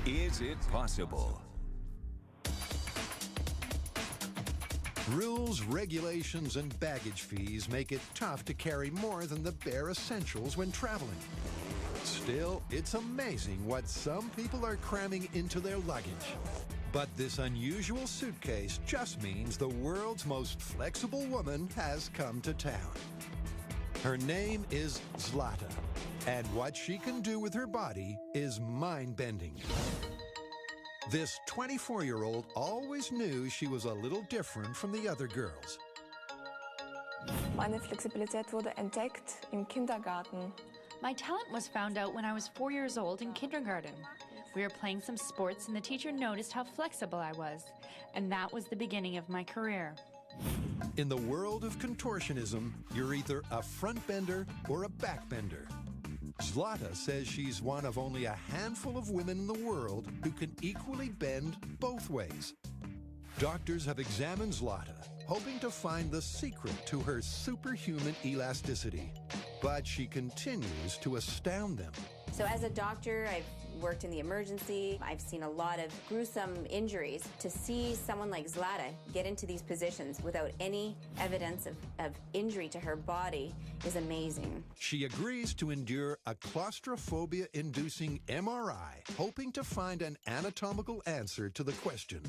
Is it possible? Rules, regulations, and baggage fees make it tough to carry more than the bare essentials when traveling. Still, it's amazing what some people are cramming into their luggage. But this unusual suitcase just means the world's most flexible woman has come to town. Her name is Zlata, and what she can do with her body is mind-bending. This 24-year-old always knew she was a little different from the other girls. Meine Flexibilität wurde entdeckt im Kindergarten. My talent was found out when I was 4 years old in kindergarten. We were playing some sports and the teacher noticed how flexible I was, and that was the beginning of my career. In the world of contortionism, you're either a front bender or a back bender. Zlata says she's one of only a handful of women in the world who can equally bend both ways. Doctors have examined Zlata, hoping to find the secret to her superhuman elasticity. But she continues to astound them. So as a doctor, I've worked in the emergency. I've seen a lot of gruesome injuries. To see someone like Zlata get into these positions without any evidence of injury to her body is amazing. She agrees to endure a claustrophobia-inducing MRI, hoping to find an anatomical answer to the question.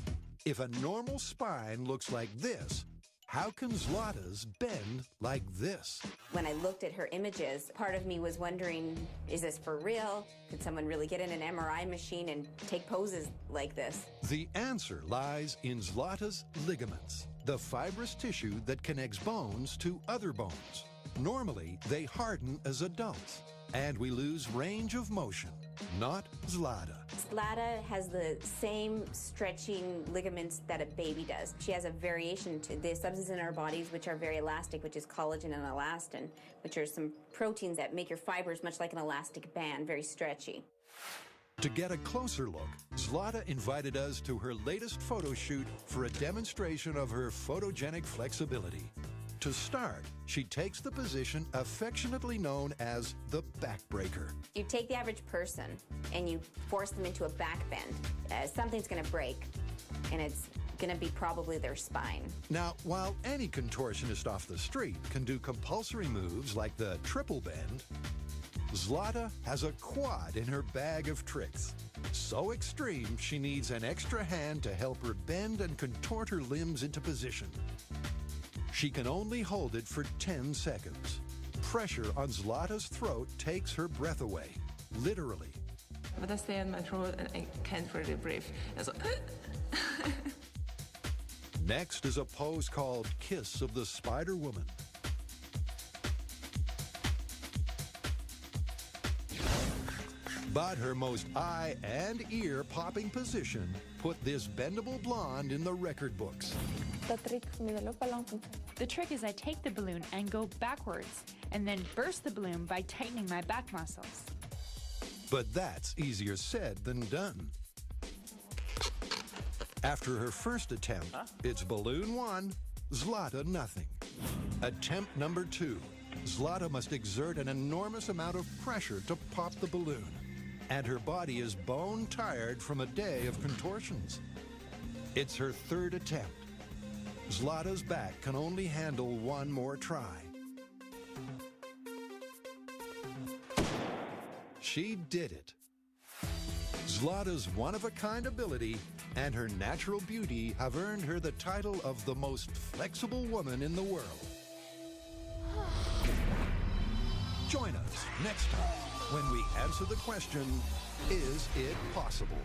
If a normal spine looks like this, how can Zlata's bend like this? When I looked at her images, part of me was wondering, is this for real? Could someone really get in an MRI machine and take poses like this? The answer lies in Zlata's ligaments, the fibrous tissue that connects bones to other bones. Normally, they harden as adults, and we lose range of motion. Not Zlata. Zlata has the same stretching ligaments that a baby does. She has a variation to the substances in our bodies which are very elastic, which is collagen and elastin, which are some proteins that make your fibers much like an elastic band, very stretchy. To get a closer look, Zlata invited us to her latest photo shoot for a demonstration of her photogenic flexibility. To start, she takes the position affectionately known as the backbreaker. You take the average person and you force them into a back bend. Something's going to break, and it's going to be probably their spine. Now, while any contortionist off the street can do compulsory moves like the triple bend, Zlata has a quad in her bag of tricks. So extreme, she needs an extra hand to help her bend and contort her limbs into position. She can only hold it for 10 seconds. Pressure on Zlata's throat takes her breath away, literally. But I stay in my throat and I can't really breathe. So Next is a pose called Kiss of the Spider Woman. But her most eye and ear popping position put this bendable blonde in the record books. The trick is I take the balloon and go backwards, and then burst the balloon by tightening my back muscles. But that's easier said than done. After her first attempt, it's balloon 1, Zlata nothing. Attempt number 2, Zlata must exert an enormous amount of pressure to pop the balloon, and her body is bone tired from a day of contortions. It's her third attempt. Zlata's back can only handle one more try. She did it. Zlata's one-of-a-kind ability and her natural beauty have earned her the title of the most flexible woman in the world. Join us next time when we answer the question, is it possible?